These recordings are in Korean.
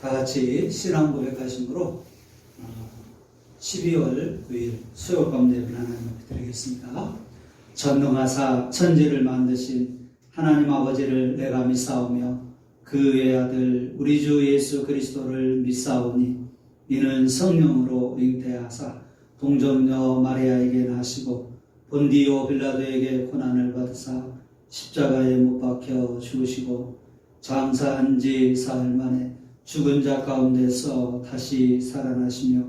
다 같이 신앙 고백하심으로 12월 9일 수요 가운데 하나님 앞에 드리겠습니다. 전능하사 천지를 만드신 하나님 아버지를 내가 믿사오며 그의 아들 우리 주 예수 그리스도를 믿사오니 이는 성령으로 잉태하사 동정녀 마리아에게 나시고 본디오 빌라도에게 고난을 받으사 십자가에 못 박혀 죽으시고 장사한 지 사흘 만에 죽은 자 가운데서 다시 살아나시며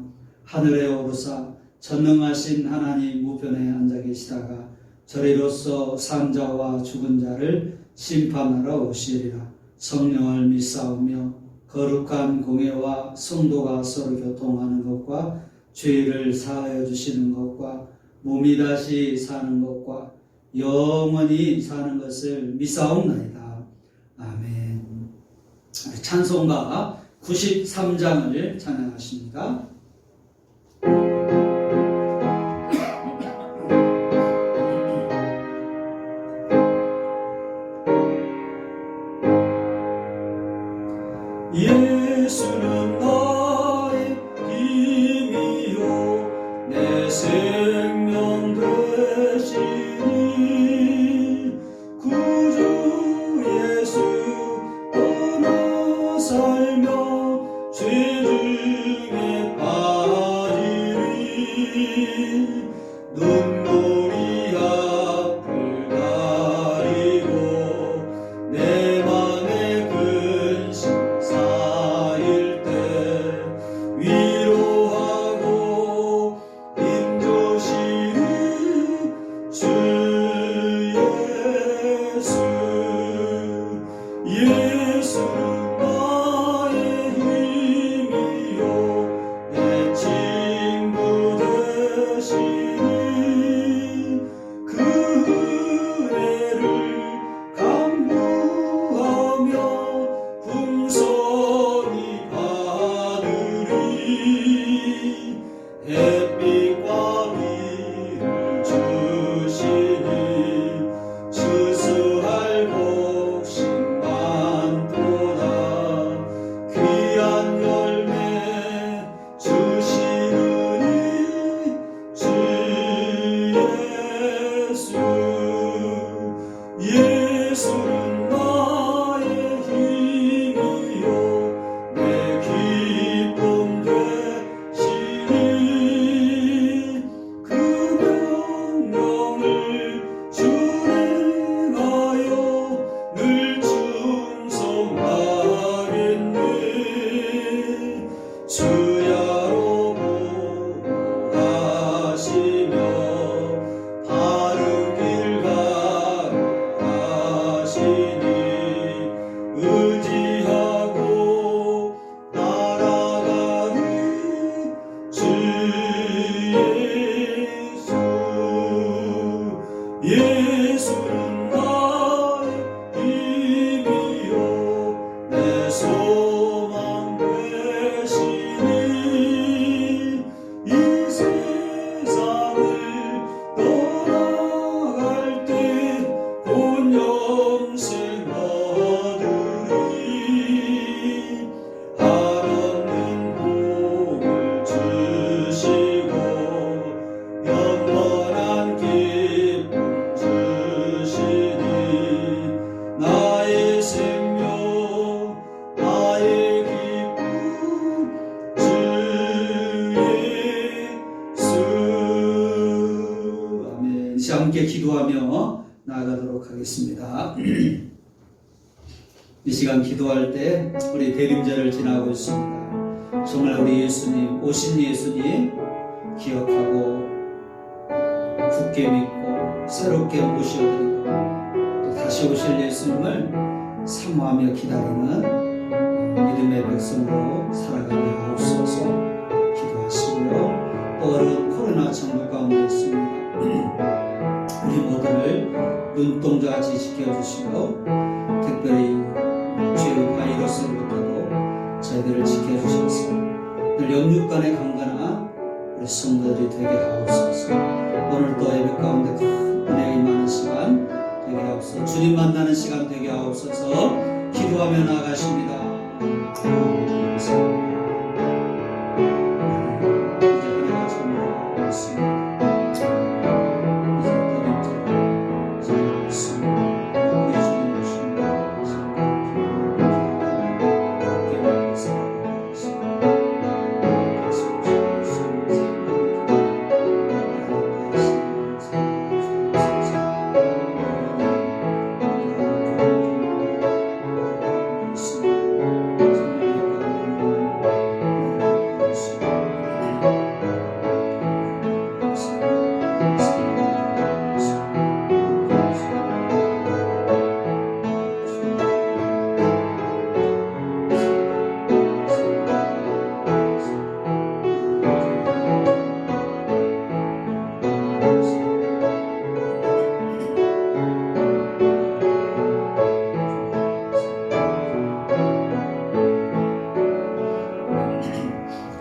하늘에 오르사 전능하신 하나님 우편에 앉아 계시다가 저리로서 산 자와 죽은 자를 심판하러 오시리라. 성령을 믿사오며 거룩한 공회와 성도가 서로 교통하는 것과 죄를 사하여 주시는 것과 몸이 다시 사는 것과 영원히 사는 것을 믿사옵나이다. 아멘. 찬송가 93장을 찬양하십니다. 예수는 나의 힘이요 내 생명 되시니 구주 예수 떠나 살며 죄 중에 빠지리 눈물이 앞을 가리고 내 맘에 근심 쌓일 때 위로하고 힘주시는 주 예수. 예수는 나의 힘이요 내 친구 되시니 그 은혜를 간구하며 풍성히 받으리. 햇빛과 비를 주시니 추수할 곡식 많도다. 귀한 열매 주시느니 주 예수. 예수는 나의 힘이요 내 기쁨 되시니 그 명령을 준행하여 늘 충성하겠네. 주야로 보호하시며 바른 길 가르하시니 의지하고 따라가는 주 예수. 예수는 나의 힘이요 내 소망 되시니 이 세상을 떠나갈 때 곧 영생 얻으리. 한없는 복을 주시고 영원한 기쁨 주시니 나의 생명 나의 기쁨 주 예수. 아멘. 이제 함께 기도하며 나아가도록 하겠습니다. 이 시간 기도할 때 우리 대림절을 지나고 있습니다. 정말 우리 예수님, 오신 예수님 기억하고 굳게 믿고 새롭게 모셔드리고 또 다시 오실 예수님을 사모하며 기다리는 믿음의 백성으로 살아가게 하옵소서. 기도하시고요. 또 어려운 코로나 정부 가운데 있습니다. 우리 모두를 눈동자같이 지켜주시고 특별히 죄의 바이러스로부터도 저희들을 지켜주셔서 늘 영육간의 강건한 우리 성도들이 되게 하옵소서. 오늘도 예배 가운데 큰 은혜가 임하는 시간 되게 하옵소서. 주님 만나는 시간 되게 하옵소서. 기도하며 나아가십니다.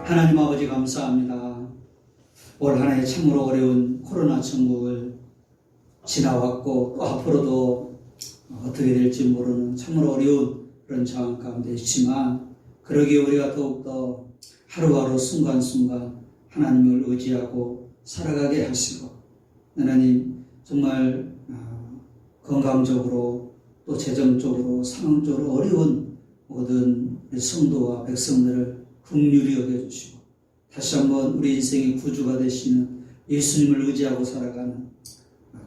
하나님 아버지 감사합니다. 올 한 해 참으로 어려운 코로나 천국을 지나왔고 또 앞으로도 어떻게 될지 모르는 참으로 어려운 그런 상황 가운데 있지만 그러기에 우리가 더욱더 하루하루 순간순간 하나님을 의지하고 살아가게 하시고 하나님 정말 건강적으로 또 재정적으로 상황적으로 어려운 모든 성도와 백성들을 긍휼히 여겨주시고 다시 한번 우리 인생의 구주가 되시는 예수님을 의지하고 살아가는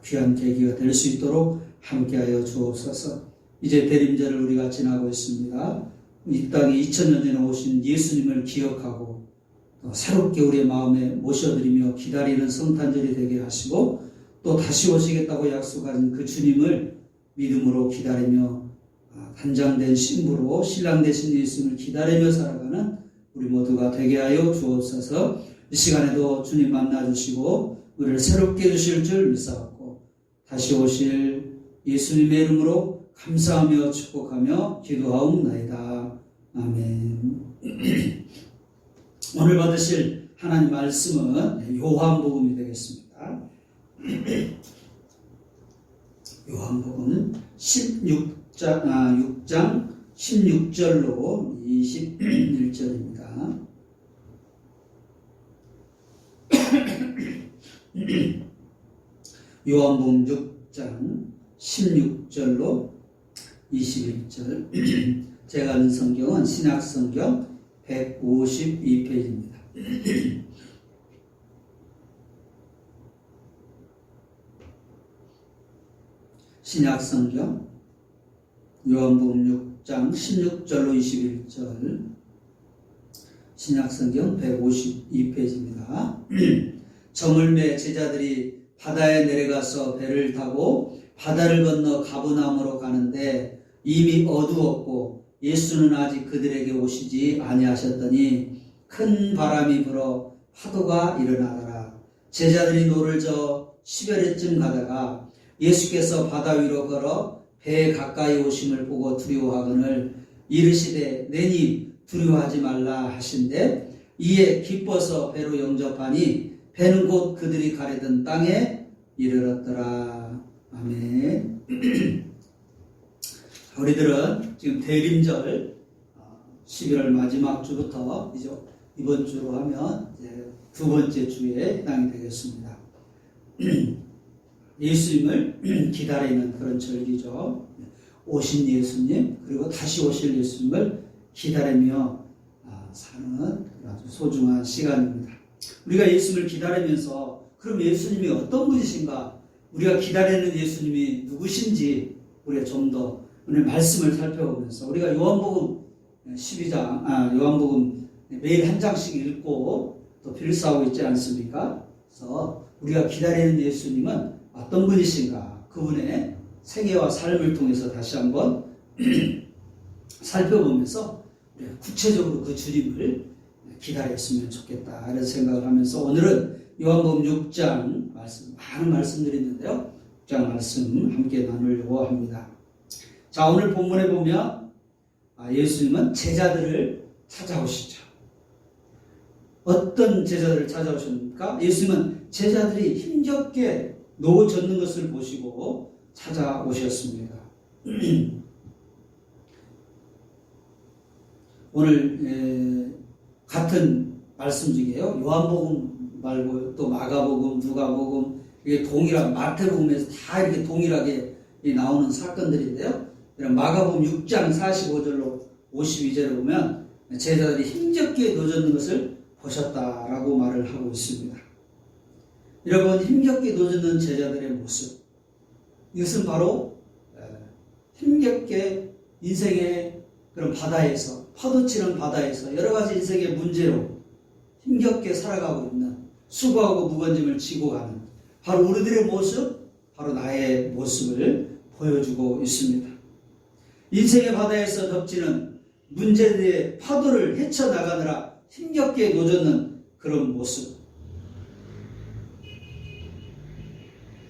귀한 계기가 될 수 있도록 함께하여 주옵소서. 이제 대림절을 우리가 지나고 있습니다. 이 땅에 2000년 전에 오신 예수님을 기억하고 또 새롭게 우리의 마음에 모셔드리며 기다리는 성탄절이 되게 하시고 또 다시 오시겠다고 약속하신 그 주님을 믿음으로 기다리며 단장된 신부로 신랑 되신 예수님을 기다리며 살아가는 우리 모두가 되게 하여 주옵소서. 이 시간에도 주님 만나주시고 우리를 새롭게 해주실 줄 믿사옵고 다시 오실 예수님의 이름으로 감사하며 축복하며 기도하옵나이다. 아멘. 오늘 받으실 하나님 말씀은 요한복음이 되겠습니다. 요한복음 6장 16절로 21절입니다. 요한복음 6장 16절로 21절. 제가 아는 성경은 신약성경 152페이지입니다. 신약성경 요한복음 6장 16절로 21절. 신약성경 152페이지입니다. 저물매 제자들이 바다에 내려가서 배를 타고 바다를 건너 가브나움으로 가는데 이미 어두웠고 예수는 아직 그들에게 오시지 아니하셨더니 큰 바람이 불어 파도가 일어나더라. 제자들이 노를 저 10여리쯤 가다가 예수께서 바다 위로 걸어 배에 가까이 오심을 보고 두려워하거늘 이르시되 내니 두려워하지 말라 하신대 이에 기뻐서 배로 영접하니 배는 곧 그들이 가려던 땅에 이르렀더라. 아멘. 우리들은 지금 대림절 11월 마지막 주부터 이제 이번 주로 하면 이제 두 번째 주에 해당이 되겠습니다. 예수님을 기다리는 그런 절기죠. 오신 예수님 그리고 다시 오실 예수님을 기다리며 사는 아주 소중한 시간입니다. 우리가 예수님을 기다리면서 그럼 예수님이 어떤 분이신가, 우리가 기다리는 예수님이 누구신지 우리가 좀 더 오늘 말씀을 살펴보면서 우리가 요한복음 12장, 요한복음 매일 한 장씩 읽고 또 필사하고 있지 않습니까? 그래서 우리가 기다리는 예수님은 어떤 분이신가, 그분의 생애와 삶을 통해서 다시 한번 살펴보면서 구체적으로 그 주님을 기다렸으면 좋겠다 이런 생각을 하면서 오늘은 요한복음 6장 말씀, 많은 말씀들이 있는데요, 6장 말씀 함께 나누려고 합니다. 자, 오늘 본문에 보면 예수님은 제자들을 찾아오시죠. 어떤 제자들을 찾아오십니까? 예수님은 제자들이 힘겹게 노 젓는 것을 보시고 찾아오셨습니다. 오늘 같은 말씀 중에요. 요한복음 말고 또 마가복음, 누가복음, 이게 동일한 마태복음에서 다 이렇게 동일하게 나오는 사건들인데요. 이런 마가복음 6장 45절로 52절에 보면 제자들이 힘겹게 노젓는 것을 보셨다라고 말을 하고 있습니다. 여러분, 힘겹게 노젓는 제자들의 모습, 이것은 바로 힘겹게 인생의 그런 바다에서, 파도치는 바다에서 여러 가지 인생의 문제로 힘겹게 살아가고 있는, 수고하고 무거운 짐을 지고 가는 바로 우리들의 모습, 바로 나의 모습을 보여주고 있습니다. 인생의 바다에서 덮치는 문제들의 파도를 헤쳐나가느라 힘겹게 노젓는 그런 모습.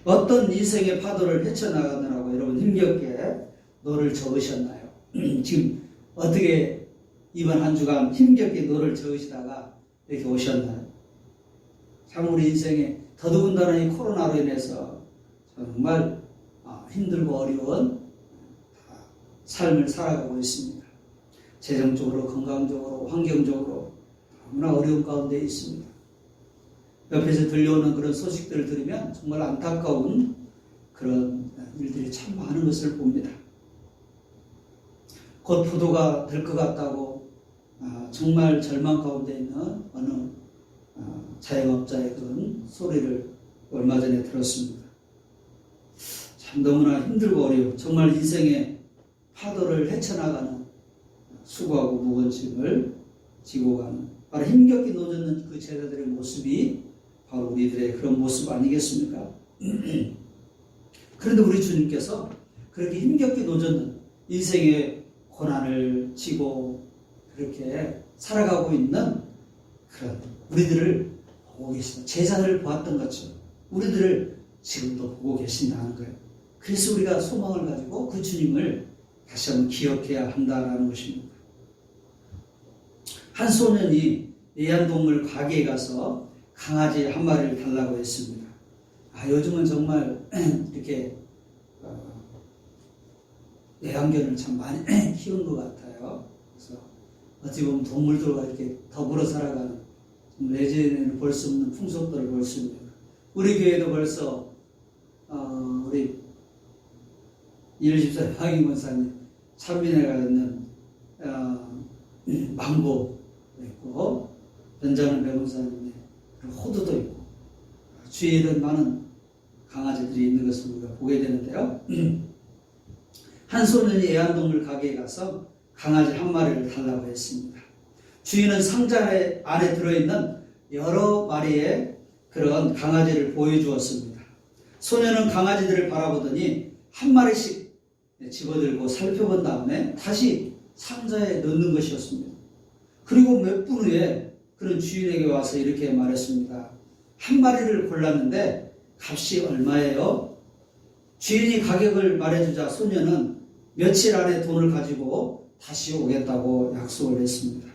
어떤 인생의 파도를 헤쳐나가느라고 여러분 힘겹게 노를 저으셨나요? 지금 어떻게 이번 한 주간 힘겹게 노를 저으시다가 이렇게 오셨나요? 참 우리 인생에 더더군다나 이 코로나로 인해서 정말 힘들고 어려운 삶을 살아가고 있습니다. 재정적으로, 건강적으로, 환경적으로 너무나 어려운 가운데 있습니다. 옆에서 들려오는 그런 소식들을 들으면 정말 안타까운 그런 일들이 참 많은 것을 봅니다. 곧 부도가 될 것 같다고 정말 절망 가운데 있는 어느 자영업자의 그런 소리를 얼마 전에 들었습니다. 참 너무나 힘들고 어려워 정말 인생의 파도를 헤쳐나가는, 수고하고 무거운 짐을 지고 가는, 바로 힘겹게 노젓는 그 제자들의 모습이 바로 우리들의 그런 모습 아니겠습니까? 그런데 우리 주님께서 그렇게 힘겹게 노젓는 인생의 고난을 지고 그렇게 살아가고 있는 그런 우리들을 보고 계신다. 제자들을 보았던 것처럼 우리들을 지금도 보고 계신다는 거예요. 그래서 우리가 소망을 가지고 그 주님을 다시 한번 기억해야 한다는 것입니다. 한 소년이 애완동물 가게에 가서 강아지 한 마리를 달라고 했습니다. 요즘은 정말 이렇게 애완견을 참 많이 키운 것 같아요. 그래서 어찌 보면 동물들과 이렇게 더불어 살아가는 예전에는 볼 수 없는 풍속들을 볼 수 있습니다. 우리 교회도 벌써 우리 20살 박인 권사님 찬민회가 있는 망고 있고 변장은 배문사님의 호두도 있고 주위에는 많은 강아지들이 있는 것을 우리가 보게 되는데요. 한 소년이 애완동물 가게에 가서 강아지 한 마리를 달라고 했습니다. 주인은 상자 안에 들어있는 여러 마리의 그런 강아지를 보여주었습니다. 소년은 강아지들을 바라보더니 한 마리씩 집어들고 살펴본 다음에 다시 상자에 넣는 것이었습니다. 그리고 몇 분 후에 그런 주인에게 와서 이렇게 말했습니다. 한 마리를 골랐는데 값이 얼마예요? 주인이 가격을 말해주자 소년은 며칠 안에 돈을 가지고 다시 오겠다고 약속을 했습니다.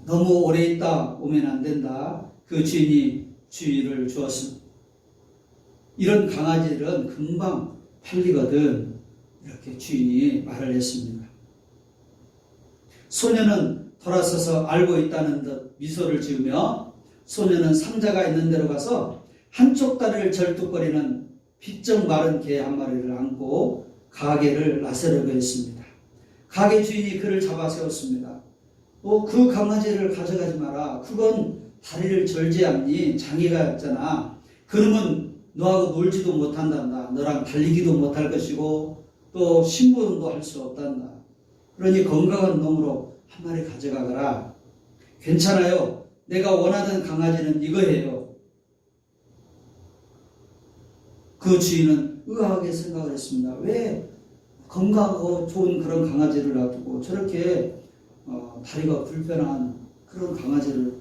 너무 오래 있다 오면 안 된다. 그 주인이 주의를 주었습니다. 이런 강아지들은 금방 팔리거든. 이렇게 주인이 말을 했습니다. 소년은 돌아서서 알고 있다는 듯 미소를 지으며 소년은 상자가 있는 데로 가서 한쪽 다리를 절뚝거리는 비쩍 마른 개 한 마리를 안고 가게를 나서려고 했습니다. 가게 주인이 그를 잡아 세웠습니다. 그 강아지를 가져가지 마라. 그건 다리를 절지 않니? 장애가 있잖아. 그러면 너하고 놀지도 못한단다. 너랑 달리기도 못할 것이고 또 심부름도 할 수 없단다. 그러니 건강한 놈으로 한 마리 가져가거라. 괜찮아요. 내가 원하던 강아지는 이거예요. 그 주인은 의아하게 생각을 했습니다. 왜 건강하고 좋은 그런 강아지를 놔두고 저렇게 다리가 불편한 그런 강아지를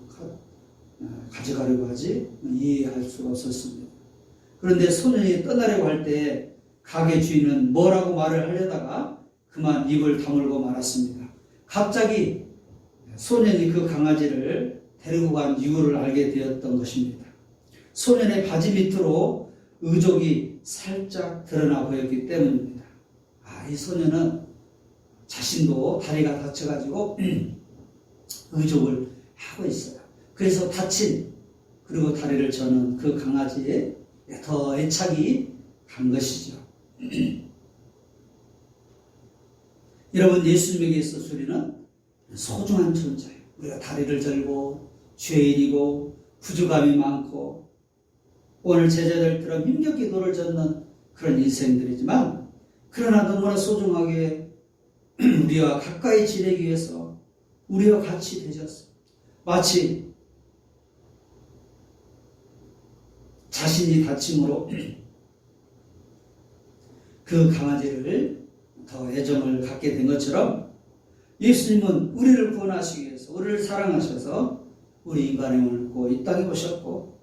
가져가려고 하지? 이해할 수가 없었습니다. 그런데 소년이 떠나려고 할 때 가게 주인은 뭐라고 말을 하려다가 그만 입을 다물고 말았습니다. 갑자기 소년이 그 강아지를 데리고 간 이유를 알게 되었던 것입니다. 소년의 바지 밑으로 의족이 살짝 드러나 보였기 때문입니다. 이 소년은 자신도 다리가 다쳐가지고 의족을 하고 있어요. 그래서 다친 그리고 다리를 저는 그 강아지에 더 애착이 간 것이죠. 여러분, 예수님에게 있어서 우리는 소중한 존재예요. 우리가 다리를 절고 죄인이고 부족함이 많고 오늘 제자들처럼 힘겹게 노를 젓는 그런 인생들이지만, 그러나 너무나 소중하게 우리와 가까이 지내기 위해서 우리와 같이 되셨어요. 마치 자신이 다침으로 그 강아지를 더 애정을 갖게 된 것처럼 예수님은 우리를 구원하시기 위해서, 우리를 사랑하셔서 우리 인간의 몸을 입고 이 땅에 오셨고,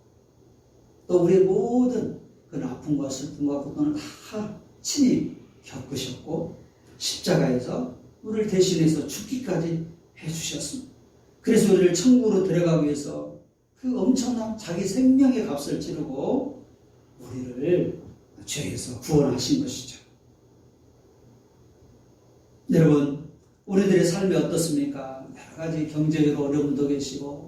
또 우리의 모든 그 아픔과 슬픔과 고통을 다 친히 겪으셨고 십자가에서 우리를 대신해서 죽기까지 해주셨습니다. 그래서 우리를 천국으로 데려가기 위해서 그 엄청난 자기 생명의 값을 치르고 우리를 죄에서 구원하신 것이죠. 여러분, 우리들의 삶이 어떻습니까? 여러 가지 경제적으로 어려움도 계시고,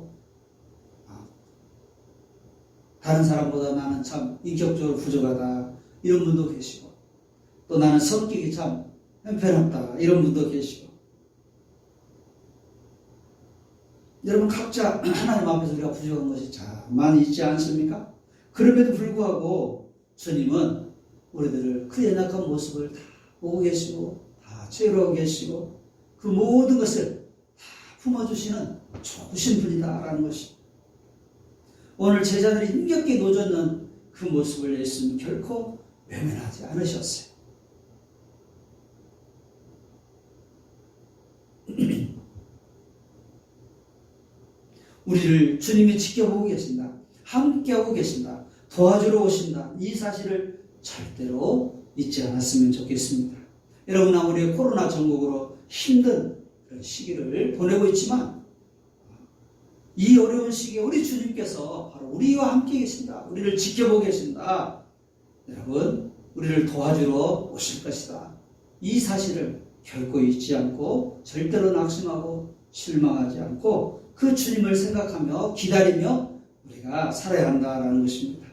다른 사람보다 나는 참 인격적으로 부족하다 이런 분도 계시고, 또 나는 성격이 참 형편없다 이런 분도 계시고, 여러분 각자 하나님 앞에서 우리가 부족한 것이 참 많이 있지 않습니까? 그럼에도 불구하고 주님은 우리들을 그 연약한 모습을 다 보고 계시고 다 채우고 계시고 그 모든 것을 다 품어주시는 좋으신 분이다라는 것입니다. 오늘 제자들이 힘겹게 노젓는 그 모습을 예수님 결코 외면하지 않으셨어요. 우리를 주님이 지켜보고 계신다, 함께하고 계신다, 도와주러 오신다, 이 사실을 절대로 잊지 않았으면 좋겠습니다. 여러분, 아무리 코로나 전국으로 힘든 그런 시기를 보내고 있지만 이 어려운 시기에 우리 주님께서 바로 우리와 함께 계신다, 우리를 지켜보고 계신다, 여러분 우리를 도와주러 오실 것이다, 이 사실을 결코 잊지 않고 절대로 낙심하고 실망하지 않고 그 주님을 생각하며 기다리며 우리가 살아야 한다는 것입니다.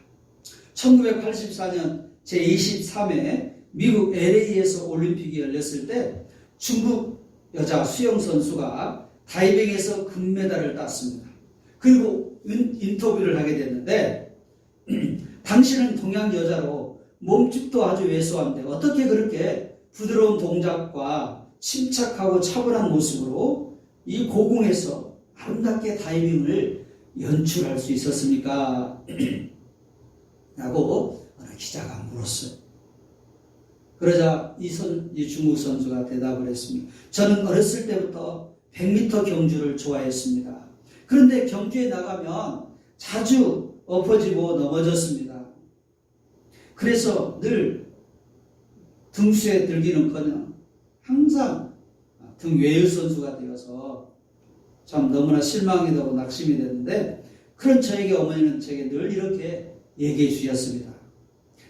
1984년 제23회 미국 LA에서 올림픽이 열렸을 때 중국 여자 수영 선수가 다이빙에서 금메달을 땄습니다. 그리고 인터뷰를 하게 됐는데 당신은 동양 여자로 몸집도 아주 왜소한데 어떻게 그렇게 부드러운 동작과 침착하고 차분한 모습으로 이 고궁에서 아름답게 다이빙을 연출할 수 있었습니까? 라고 어느 기자가 물었어요. 그러자 이 중국 선수가 대답을 했습니다. 저는 어렸을 때부터 100m 경주를 좋아했습니다. 그런데 경주에 나가면 자주 엎어지고 넘어졌습니다. 그래서 늘 등수에 들기는커녕 항상 등 외유 선수가 되어서 참 너무나 실망이 되고 낙심이 되는데, 그런 저에게 어머니는 제게 늘 이렇게 얘기해 주셨습니다.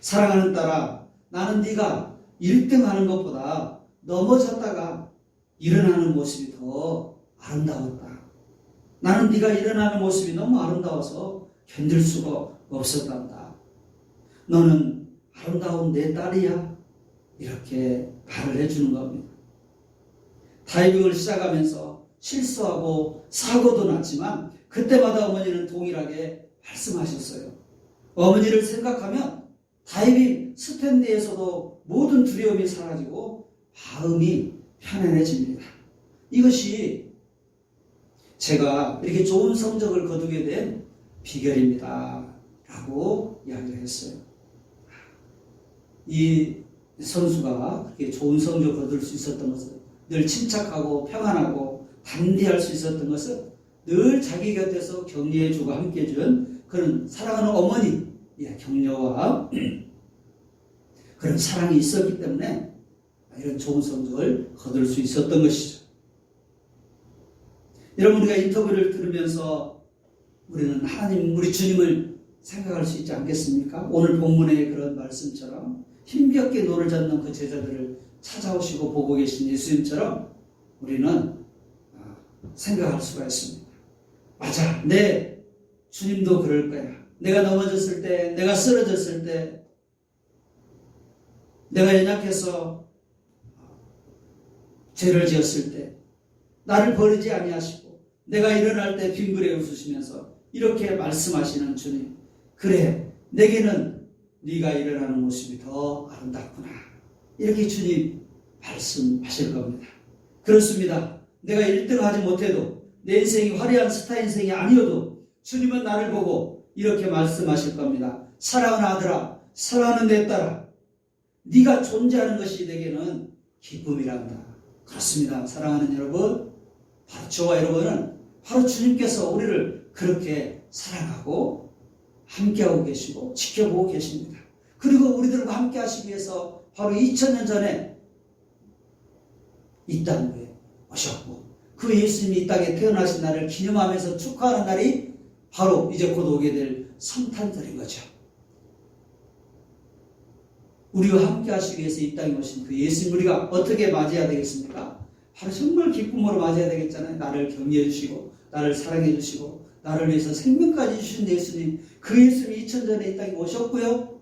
사랑하는 딸아, 나는 네가 1등 하는 것보다 넘어졌다가 일어나는 모습이 더 아름다웠다. 나는 네가 일어나는 모습이 너무 아름다워서 견딜 수가 없었단다. 너는 아름다운 내 딸이야. 이렇게 말을 해주는 겁니다. 다이빙을 시작하면서 실수하고 사고도 났지만 그때마다 어머니는 동일하게 말씀하셨어요. 어머니를 생각하면 다이빙 스탠드에서도 모든 두려움이 사라지고 마음이 편안해집니다. 이것이 제가 이렇게 좋은 성적을 거두게 된 비결입니다. 라고 이야기를 했어요. 이 선수가 그렇게 좋은 성적을 거둘 수 있었던 것은, 늘 침착하고 평안하고 담대할 수 있었던 것은 늘 자기 곁에서 격려해주고 함께해준 그런 사랑하는 어머니의 격려와 그런 사랑이 있었기 때문에 이런 좋은 성적을 거둘 수 있었던 것이죠. 여러분, 우리가 인터뷰를 들으면서 우리는 하나님, 우리 주님을 생각할 수 있지 않겠습니까? 오늘 본문의 그런 말씀처럼 힘겹게 노를 젓는 그 제자들을 찾아오시고 보고 계신 예수님처럼 우리는 생각할 수가 있습니다. 맞아, 내 주님도 그럴 거야. 내가 넘어졌을 때, 내가 쓰러졌을 때, 내가 연약해서 죄를 지었을 때 나를 버리지 아니하시고 내가 일어날 때 빙그레 웃으시면서 이렇게 말씀하시는 주님, 그래, 내게는 네가 일어나는 모습이 더 아름답구나, 이렇게 주님 말씀하실 겁니다. 그렇습니다. 내가 1등 하지 못해도, 내 인생이 화려한 스타 인생이 아니어도 주님은 나를 보고 이렇게 말씀하실 겁니다. 사랑하는 아들아, 사랑하는 내 딸아, 네가 존재하는 것이 내게는 기쁨이란다. 그렇습니다. 사랑하는 여러분, 바로 저와 여러분은 바로 주님께서 우리를 그렇게 사랑하고 함께하고 계시고 지켜보고 계십니다. 그리고 우리들과 함께 하시기 위해서 바로 2000년 전에 이 땅에 오셨고, 그 예수님이 이 땅에 태어나신 날을 기념하면서 축하하는 날이 바로 이제 곧 오게 될 성탄절인 거죠. 우리와 함께 하시기 위해서 이 땅에 오신 그 예수님, 우리가 어떻게 맞이해야 되겠습니까? 바로 정말 기쁨으로 맞이해야 되겠잖아요. 나를 격려해 주시고 나를 사랑해 주시고 나를 위해서 생명까지 주신 예수님, 그 예수님이 2000전에 이 땅에 오셨고요,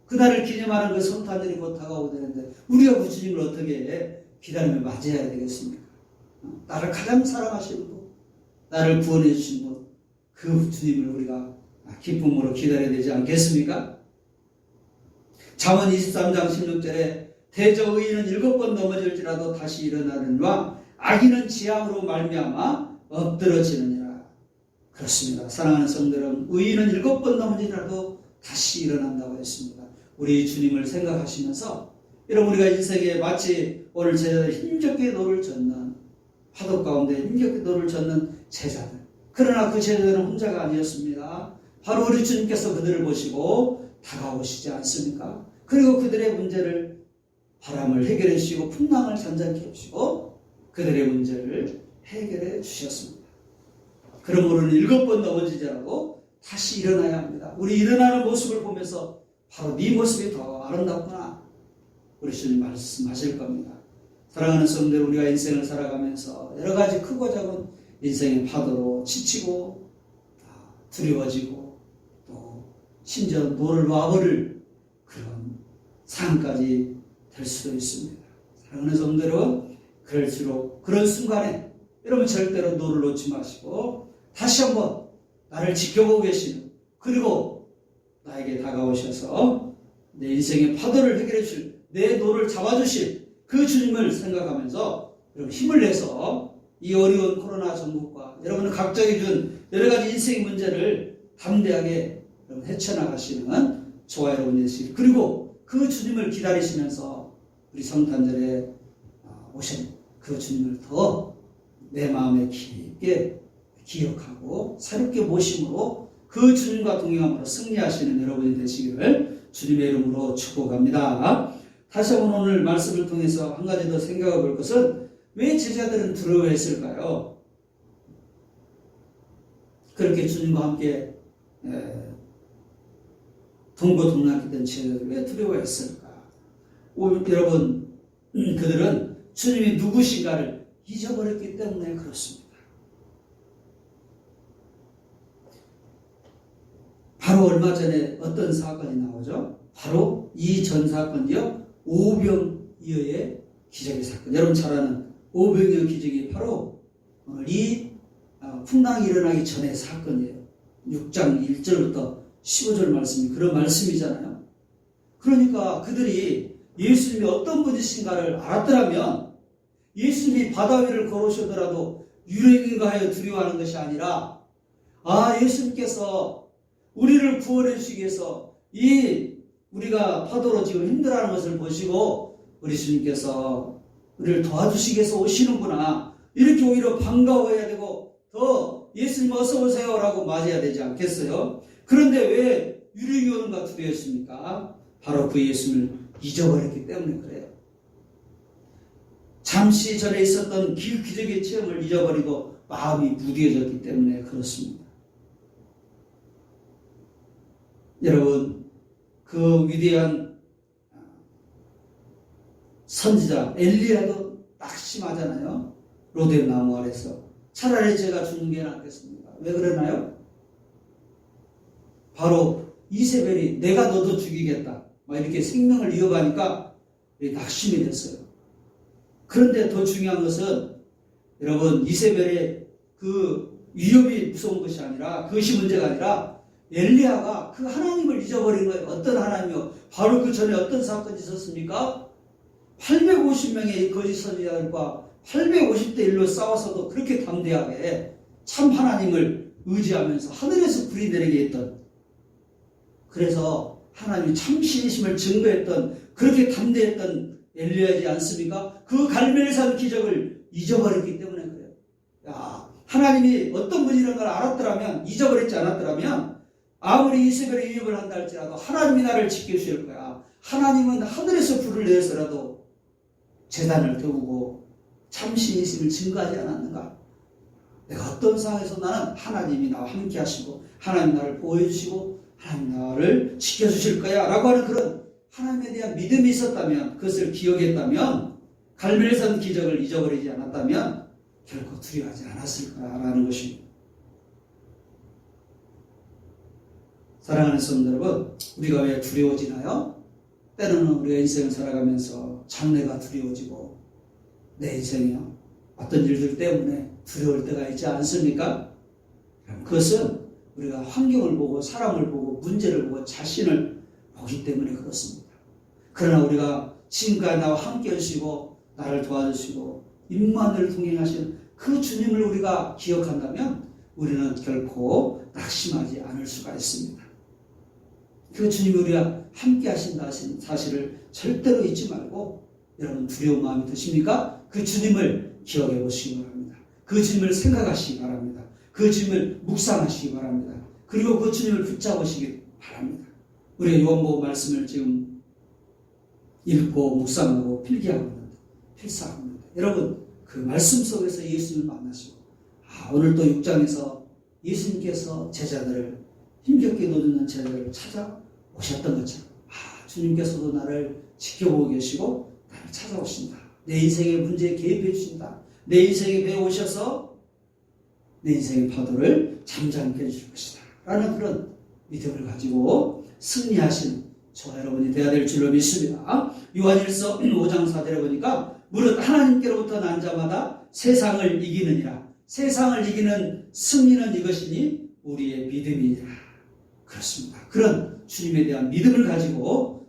그날을 기념하는 그 성탄절이 곧 다가오게 되는데 우리가 그 주님을 어떻게 기다리며 맞이해야 되겠습니까? 나를 가장 사랑하시는 분, 나를 구원해 주신 분, 그 주님을 우리가 기쁨으로 기다려야 되지 않겠습니까? 잠언 23장 16절에 대저 의인은 7번 넘어질지라도 다시 일어나느니와 악인은 지향으로 말미암아 엎드러지느니라. 그렇습니다. 사랑하는 성도들, 의인은 7번 넘어질지라도 다시 일어난다고 했습니다. 우리 주님을 생각하시면서 여러분, 우리가 인생에 마치 오늘 제자들 힘겹게 노를 젓는, 파도 가운데 힘겹게 노를 젓는 제자들, 그러나 그 제자들은 혼자가 아니었습니다. 바로 우리 주님께서 그들을 보시고 다가오시지 않습니까? 그리고 그들의 문제를, 바람을 해결해 주시고 풍랑을 잔잔케 해주시고 그들의 문제를 해결해 주셨습니다. 그러므로 7번 넘어지더라도 다시 일어나야 합니다. 우리 일어나는 모습을 보면서 바로 네 모습이 더 아름답구나, 우리 주님 말씀하실 겁니다. 사랑하는 성도들, 우리가 인생을 살아가면서 여러 가지 크고 작은 인생의 파도로 지치고 두려워지고 또 심지어 노를 놔버릴 그런 상황까지 될 수도 있습니다. 사랑하는 성도들은 그럴수록 그런 순간에 여러분 절대로 노를 놓지 마시고 다시 한번 나를 지켜보고 계시는, 그리고 나에게 다가오셔서 내 인생의 파도를 해결해 주실, 내 노를 잡아주실 그 주님을 생각하면서 여러분 힘을 내서 이 어려운 코로나 전국과 여러분은 각자에게 준 여러 가지 인생의 문제를 담대하게 헤쳐나가시는 저와 여러분이 되시길, 그리고 그 주님을 기다리시면서 우리 성탄절에 오신 그 주님을 더 내 마음에 깊게 기억하고 새롭게 모심으로 그 주님과 동행함으로 승리하시는 여러분이 되시기를 주님의 이름으로 축복합니다. 다시 한번 오늘 말씀을 통해서 한 가지 더 생각해 볼 것은, 왜 제자들은 두려워했을까요? 그렇게 주님과 함께 동고동락했던 제자들 왜 두려워했을까? 여러분, 그들은 주님이 누구신가를 잊어버렸기 때문에 그렇습니다. 바로 얼마 전에 어떤 사건이 나오죠? 바로 이 전 사건이요, 오병이어의 기적의 사건. 여러분 잘 아는 오병이어 기적이 바로 이 풍랑이 일어나기 전의 사건이에요. 6장 1절부터 15절 말씀이 그런 말씀이잖아요. 그러니까 그들이 예수님이 어떤 분이신가를 알았더라면 예수님이 바다 위를 걸으시더라도 유령인가 하여 두려워하는 것이 아니라, 예수님께서 우리를 구원해 주시기 위해서 우리가 파도로 지금 힘들어하는 것을 보시고 우리 주님께서 우리를 도와주시기 위해서 오시는구나, 이렇게 오히려 반가워해야 되고 더 예수님 어서 오세요 라고 맞이해야 되지 않겠어요? 그런데 왜 유령이 오는가 두려웠습니까? 바로 그 예수님을 잊어버렸기 때문에 그래요. 잠시 전에 있었던 기적의 체험을 잊어버리고 마음이 무뎌졌기 때문에 그렇습니다. 여러분, 그 위대한 선지자 엘리야도 낙심하잖아요. 로뎀 나무 아래서 차라리 제가 죽는 게 낫겠습니다. 왜 그러나요? 바로 이세벨이 내가 너도 죽이겠다 막 이렇게 생명을 이어가니까 낙심이 됐어요. 그런데 더 중요한 것은 여러분, 이세벨의 그 위협이 무서운 것이 아니라, 그것이 문제가 아니라 엘리야가 그 하나님을 잊어버린 거예요. 어떤 하나님이요? 바로 그 전에 어떤 사건이 있었습니까? 850명의 거짓 선지자들과 850대 1로 싸워서도 그렇게 담대하게 참 하나님을 의지하면서 하늘에서 불이 내리게 했던, 그래서 하나님이 참 신이심을 증거했던, 그렇게 담대했던 엘리야지 않습니까? 그 갈멜산 기적을 잊어버렸기 때문에 그래요. 야, 하나님이 어떤 분이라는 걸 알았더라면, 잊어버렸지 않았더라면 아무리 이세벨이 위협을 한다 할지라도 하나님이 나를 지켜주실 거야. 하나님은 하늘에서 불을 내서라도 제단을 태우고 참 신이심을 증거하지 않았는가? 내가 어떤 상황에서 나는 하나님이 나와 함께 하시고 하나님 나를 보호해 주시고 하나님 나를 지켜주실 거야 라고 하는 그런 하나님에 대한 믿음이 있었다면, 그것을 기억했다면, 갈멜산 기적을 잊어버리지 않았다면 결코 두려워하지 않았을 거라는 것입니다. 사랑하는 성도 여러분, 우리가 왜 두려워지나요? 때로는 우리가 인생을 살아가면서 장래가 두려워지고 내 인생이요, 어떤 일들 때문에 두려울 때가 있지 않습니까? 그것은 우리가 환경을 보고 사람을 보고 문제를 보고 자신을 보기 때문에 그렇습니다. 그러나 우리가 지금까지 나와 함께 하시고 나를 도와주시고 임마누엘 동행하신 그 주님을 우리가 기억한다면 우리는 결코 낙심하지 않을 수가 있습니다. 그 주님이 우리가 함께 하신다 하신 사실을 절대로 잊지 말고, 여러분 두려운 마음이 드십니까? 그 주님을 기억해 보시기 바랍니다. 그 주님을 생각하시기 바랍니다. 그 주님을 묵상하시기 바랍니다. 그리고 그 주님을 붙잡으시기 바랍니다. 우리가 요한복음 말씀을 지금 읽고 묵상하고 필기하고 있는데, 필사하고 있는데, 여러분 그 말씀 속에서 예수님을 만나시고, 오늘 또 6장에서 예수님께서 제자들을, 힘겹게 노젓는 제자들을 찾아오셨던 것처럼 주님께서도 나를 지켜보고 계시고 나를 찾아오신다. 내 인생의 문제에 개입해 주신다. 내 인생에 배우셔서 내 인생의 파도를 잠잠케 해줄 것이다 라는 그런 믿음을 가지고 승리하신 저와 여러분이 되어야 될 줄로 믿습니다. 요한일서 5장 4절에 보니까 무릇 하나님께로부터 난 자마다 세상을 이기느니라. 세상을 이기는 승리는 이것이니 우리의 믿음이니라. 그렇습니다. 그런 주님에 대한 믿음을 가지고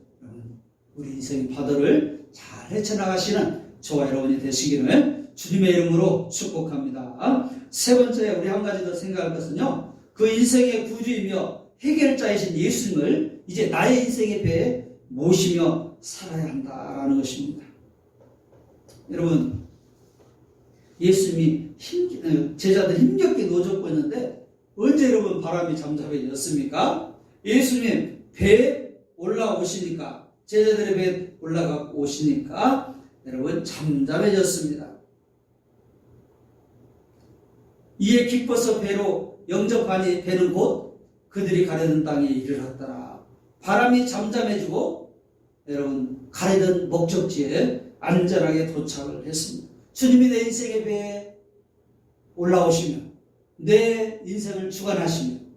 우리 인생의 파도를 잘 헤쳐나가시는 저와 여러분이 되시기를 주님의 이름으로 축복합니다. 세 번째, 우리 한 가지 더 생각할 것은요, 그 인생의 구주이며 해결자이신 예수님을 이제 나의 인생의 배에 모시며 살아야 한다라는 것입니다. 여러분, 예수님이 제자들 힘겹게 노젓고 있는데 언제 여러분 바람이 잠잠해졌습니까? 예수님 배에 올라오시니까, 제자들의 배에 올라가 오시니까 여러분 잠잠해졌습니다. 이에 기뻐서 배로 영접하니 배는 곧 그들이 가려는 땅에 이르렀더라. 바람이 잠잠해지고 여러분 가려던 목적지에 안전하게 도착을 했습니다. 주님이 내 인생의 배에 올라오시면, 내 인생을 주관하시면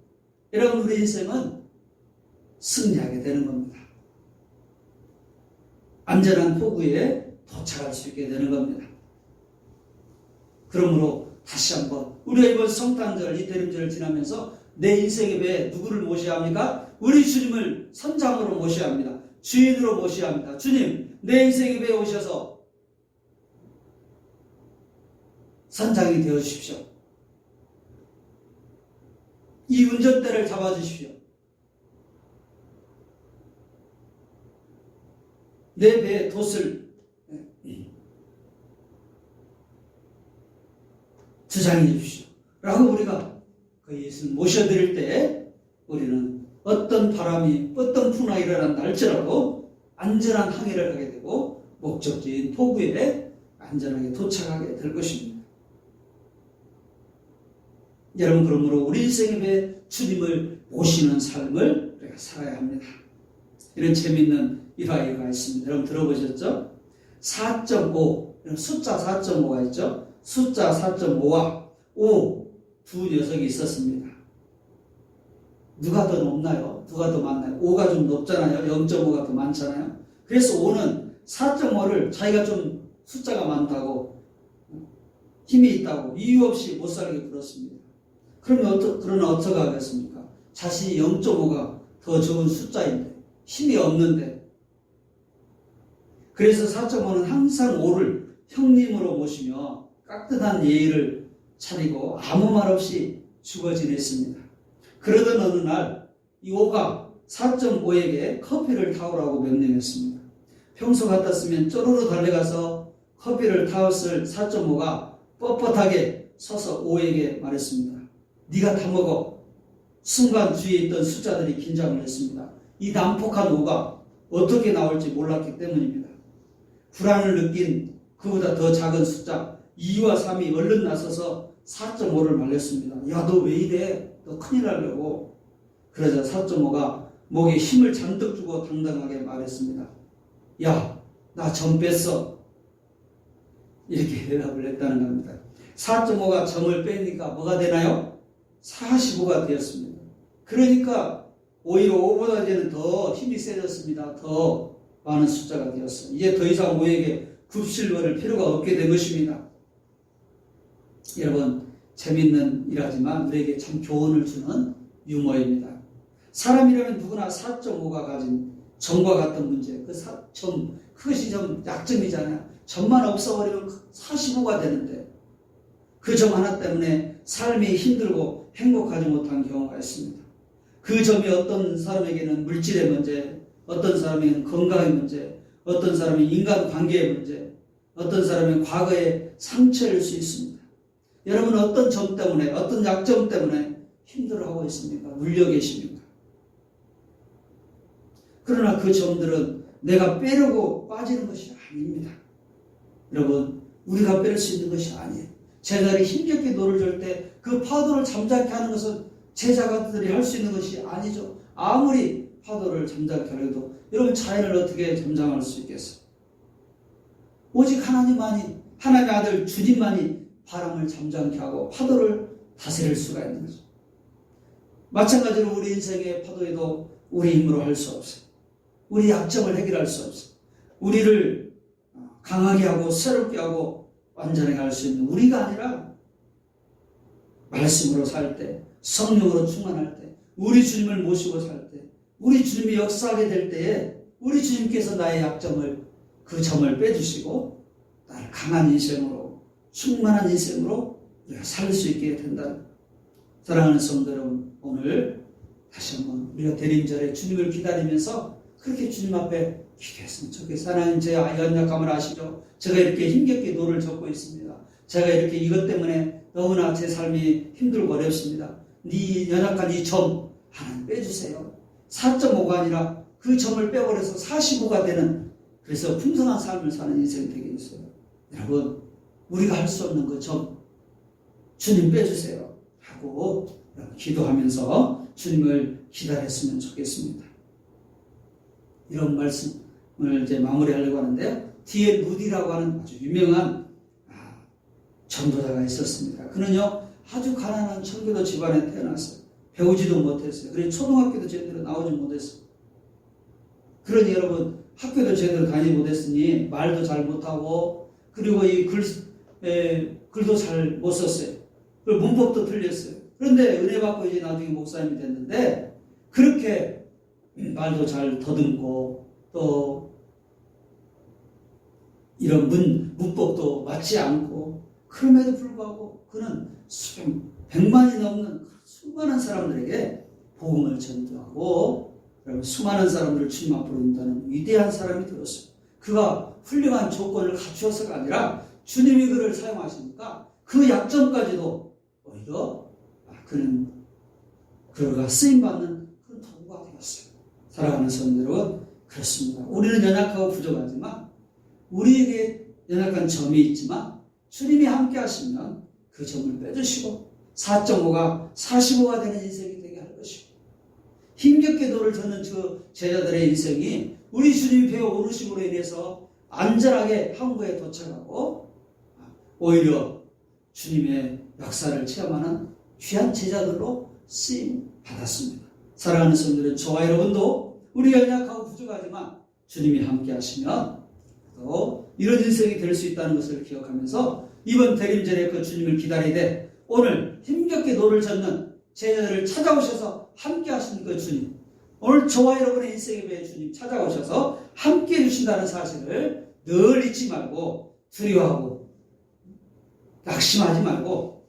여러분 우리 인생은 승리하게 되는 겁니다. 안전한 포구에 도착할 수 있게 되는 겁니다. 그러므로 다시 한번 우리가 이번 성탄절, 이 대림절을 지나면서 내 인생의 배에 누구를 모셔야 합니까? 우리 주님을 선장으로 모셔야 합니다. 주인으로 모셔야 합니다. 주님, 내 인생의 배에 오셔서 선장이 되어 주십시오. 이 운전대를 잡아주십시오. 내 배에 돛을 주장해 주십시오 라고 우리가 그 예수를 모셔드릴 때 우리는 어떤 바람이, 어떤 풍랑이 일어난다 할지라도 안전한 항해를 하게 되고 목적지인 포구에 안전하게 도착하게 될 것입니다. 여러분, 그러므로 우리 인생의 배 주님을 모시는 삶을 우리가 살아야 합니다. 이런 재미있는 일화가 있습니다. 여러분 들어보셨죠? 4.5, 숫자 4.5가 있죠? 숫자 4.5와 5 두 녀석이 있었습니다. 누가 더 높나요? 누가 더 많나요? 5가 좀 높잖아요. 0.5가 더 많잖아요. 그래서 5는 4.5를 자기가 좀 숫자가 많다고 힘이 있다고 이유 없이 못 살게 굴었습니다. 그러나 어떻게 하겠습니까? 자신이 0.5가 더 적은 숫자인데 힘이 없는데 그래서 4.5는 항상 5를 형님으로 모시며 깍듯한 예의를 차리고 아무 말 없이 죽어 지냈습니다. 그러던 어느 날 이 5가 4.5에게 커피를 타오라고 명령했습니다. 평소 같았으면 쪼르르 달려가서 커피를 타왔을 4.5가 뻣뻣하게 서서 5에게 말했습니다. 네가 다 먹어. 순간 주위에 있던 숫자들이 긴장을 했습니다. 이 난폭한 5가 어떻게 나올지 몰랐기 때문입니다. 불안을 느낀 그보다 더 작은 숫자 2와 3이 얼른 나서서 4.5를 말렸습니다. 야, 너 왜 이래? 너 큰일 나려고. 그러자 4.5가 목에 힘을 잔뜩 주고 당당하게 말했습니다. 야, 나 점 뺐어. 이렇게 대답을 했다는 겁니다. 4.5가 점을 빼니까 뭐가 되나요? 45가 되었습니다. 그러니까 오히려 5보다 이제는 더 힘이 세졌습니다. 더 많은 숫자가 되었어요. 이제 더 이상 5에게 굽실 거릴 필요가 없게 된 것입니다. 여러분, 재밌는 일하지만 우리에게 참 교훈을 주는 유머입니다. 사람이라면 누구나 4.5가 가진 점과 같은 문제, 그것이 좀 약점이잖아요. 점만 없어버리면 45가 되는데 그 점 하나 때문에 삶이 힘들고 행복하지 못한 경우가 있습니다. 그 점이 어떤 사람에게는 물질의 문제, 어떤 사람에게는 건강의 문제, 어떤 사람이 인간관계의 문제, 어떤 사람은 과거의 상처일 수 있습니다. 여러분 어떤 점 때문에, 어떤 약점 때문에 힘들어하고 있습니까? 눌려 계십니까? 그러나 그 점들은 내가 빼려고 빠지는 것이 아닙니다. 여러분, 우리가 뺄 수 있는 것이 아니에요. 제자들이 힘겹게 노를 절 때 그 파도를 잠잠케 하는 것은 제자들이 할 수 있는 것이 아니죠. 아무리 파도를 잠잠케 하려도 여러분 자연을 어떻게 잠잠할 수 있겠어요? 오직 하나님의 아들 주님만이 바람을 잠잠케 하고 파도를 다스릴 수가 있는 거죠. 마찬가지로 우리 인생의 파도에도 우리 힘으로 할 수 없어요. 우리 약점을 해결할 수 없어요. 우리를 강하게 하고 새롭게 하고 완전하게 할 수 있는 우리가 아니라 말씀으로 살 때, 성령으로 충만할 때, 우리 주님을 모시고 살 때, 우리 주님이 역사하게 될 때에 우리 주님께서 나의 약점을, 그 점을 빼주시고 나를 강한 인생으로, 충만한 인생으로 우리가 살 수 있게 된다. 사랑하는 성도 여러분, 오늘 다시 한번 우리가 대림절에 주님을 기다리면서 그렇게 주님 앞에 기도했으면 좋겠어요. 하나님, 제 연약함을 아시죠? 제가 이렇게 힘겹게 노를 젓고 있습니다. 제가 이렇게 이것 때문에 너무나 제 삶이 힘들고 어렵습니다. 네 연약한 이 점 하나님 빼주세요. 4.5가 아니라 그 점을 빼버려서 45가 되는, 그래서 풍성한 삶을 사는 인생이 되겠어요. 여러분, 우리가 할 수 없는 그 점 주님 빼주세요 하고 기도하면서 주님을 기다렸으면 좋겠습니다. 이런 말씀을 이제 마무리하려고 하는데요. D.L. 무디라고 하는 아주 유명한 전도자가 있었습니다. 그는요, 아주 가난한 청교도 집안에 태어났어요. 배우지도 못했어요. 그래서 초등학교도 제대로 나오지 못했어요. 그러니 여러분, 학교도 제대로 다니지 못했으니 말도 잘 못하고, 그리고 이 글도 잘 못 썼어요. 그리고 문법도 틀렸어요. 그런데 은혜 받고 이제 나중에 목사님이 됐는데, 그렇게 말도 잘 더듬고 또 이런 문법도 맞지 않고, 그럼에도 불구하고 그는 수백, 100만이 넘는 수많은 사람들에게 복음을 전도하고 수많은 사람들을 주님 앞으로 인도하는 위대한 사람이 되었어요. 그가 훌륭한 조건을 갖추어서가 아니라 주님이 그를 사용하시니까 그 약점까지도 오히려 그가 쓰임받는 그런 도구가 되었어요. 사랑하는 성도 여러분, 그렇습니다. 우리는 연약하고 부족하지만, 우리에게 연약한 점이 있지만 주님이 함께 하시면 그 점을 빼주시고 4.5가 45가 되는 인생이 되게 할 것이고, 힘겹게 노를 젓는 그 제자들의 인생이 우리 주님이 배워 오르심으로 인해서 안전하게 항구에 도착하고 오히려 주님의 역사를 체험하는 귀한 제자들로 쓰임 받았습니다. 사랑하는 성도들, 저와 여러분도 우리 연약하고 부족하지만 주님이 함께 하시면 또 이런 인생이 될 수 있다는 것을 기억하면서 이번 대림절에 그 주님을 기다리되 오늘 힘겹게 노를 젓는 제자들을 찾아오셔서 함께 하신 그 주님, 오늘 저와 여러분의 인생의 배에 주님 찾아오셔서 함께 해주신다는 사실을 늘 잊지 말고 두려워하고 낙심하지 말고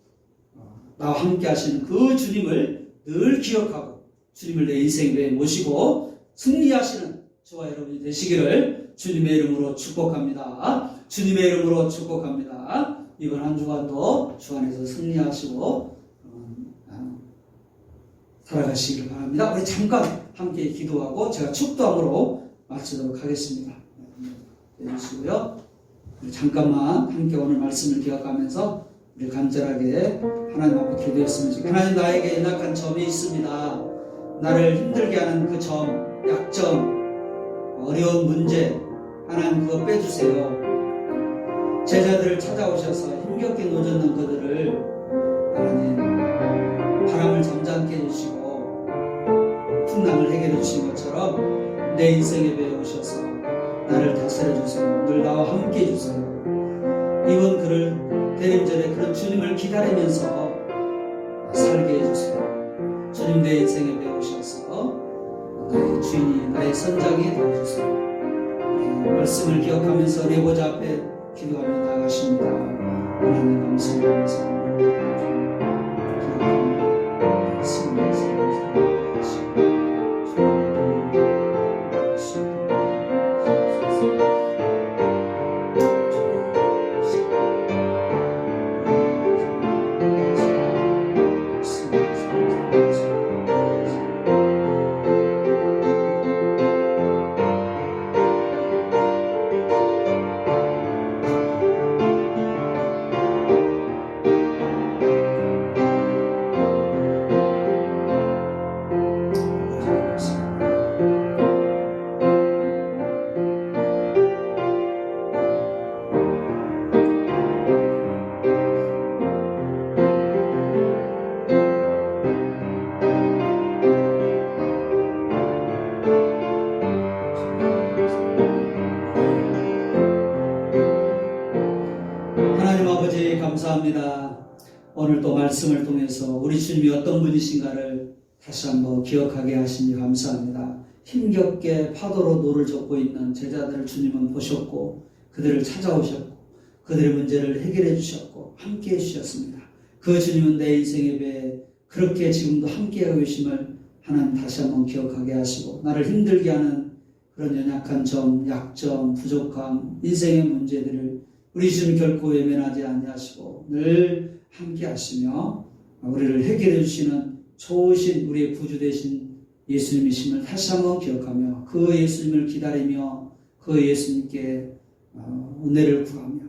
나와 함께 하시는 그 주님을 늘 기억하고 주님을 내 인생의 배에 모시고 승리하시는 저와 여러분이 되시기를 주님의 이름으로 축복합니다. 주님의 이름으로 축복합니다. 이번 한 주간도 주 안에서 승리하시고 살아가시기를 바랍니다. 우리 잠깐 함께 기도하고 제가 축도함으로 마치도록 하겠습니다. 해주시고요. 잠깐만 함께 오늘 말씀을 기억하면서 우리 간절하게 하나님 앞에 기도했으면 좋겠습니다. 하나님, 나에게 연약한 점이 있습니다. 나를 힘들게 하는 그 점, 약점, 어려운 문제, 하나님 그거 빼주세요. 제자들을 찾아오셔서 힘겹게 노젓는 그들을 하나님 바람을 잠잠게 해주시고 풍랑을 해결해 주신 것처럼 내 인생에 배에 오셔서 나를 다스려 주세요. 늘 나와 함께 해주세요. 이번 그를 대림절에 그런 주님을 기다리면서 살게 해주세요. 주님 내 인생에 배에 오셔서 나의 주인이 나의 선장이 되어주세요. 말씀을 기억하면서 내 보좌 앞에 기도하며 나아가십니다. 하나님 감사합니다. 감사합니다. 오늘 또 말씀을 통해서 우리 주님이 어떤 분이신가를 다시 한번 기억하게 하시니 감사합니다. 힘겹게 파도로 노를 젓고 있는 제자들을 주님은 보셨고 그들을 찾아오셨고 그들의 문제를 해결해 주셨고 함께 해주셨습니다. 그 주님은 내 인생의 배에 그렇게 지금도 함께하고 계심을 하나님 다시 한번 기억하게 하시고 나를 힘들게 하는 그런 연약한 점, 약점, 부족함, 인생의 문제들을 우리 주님 결코 외면하지 아니하시고 늘 함께 하시며 우리를 해결해 주시는 좋으신 우리의 구주 되신 예수님이심을 다시 한번 기억하며 그 예수님을 기다리며 그 예수님께 은혜를 구하며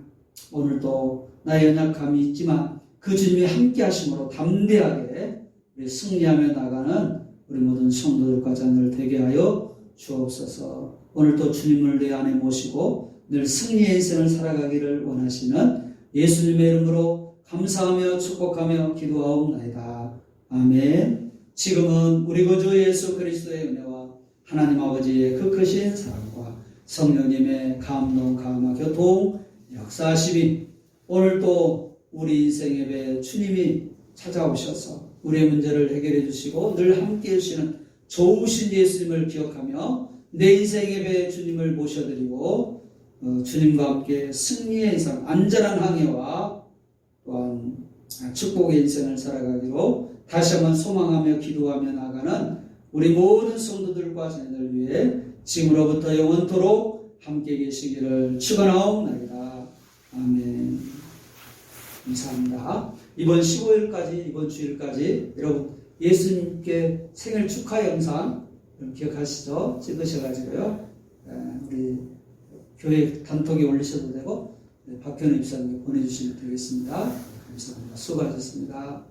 오늘도 나의 연약함이 있지만 그 주님이 함께 하심으로 담대하게 우리 승리하며 나가는 우리 모든 성도들과 자녀들 되게 하여 주옵소서. 오늘도 주님을 내 안에 모시고 늘 승리의 인생을 살아가기를 원하시는 예수님의 이름으로 감사하며 축복하며 기도하옵나이다. 아멘. 지금은 우리 구주 예수 그리스도의 은혜와 하나님 아버지의 그 크신 사랑과 성령님의 감동, 감화, 교통, 역사하심이 오늘도 우리 인생의 배 주님이 찾아오셔서 우리의 문제를 해결해 주시고 늘 함께 해주시는 좋으신 예수님을 기억하며 내 인생의 배 주님을 모셔드리고 주님과 함께 승리의 인생, 안전한 항해와 또한 축복의 인생을 살아가기로 다시 한번 소망하며 기도하며 나가는 우리 모든 성도들과 자녀들 위해 지금으로부터 영원토록 함께 계시기를 축원하옵나이다. 아멘. 감사합니다. 이번 15일까지 이번 주일까지 여러분 예수님께 생일 축하 영상 기억하시죠? 찍으셔가지고요. 우리 교회 단톡에 올리셔도 되고 박현우 입사님께 보내주시면 되겠습니다. 감사합니다. 수고하셨습니다.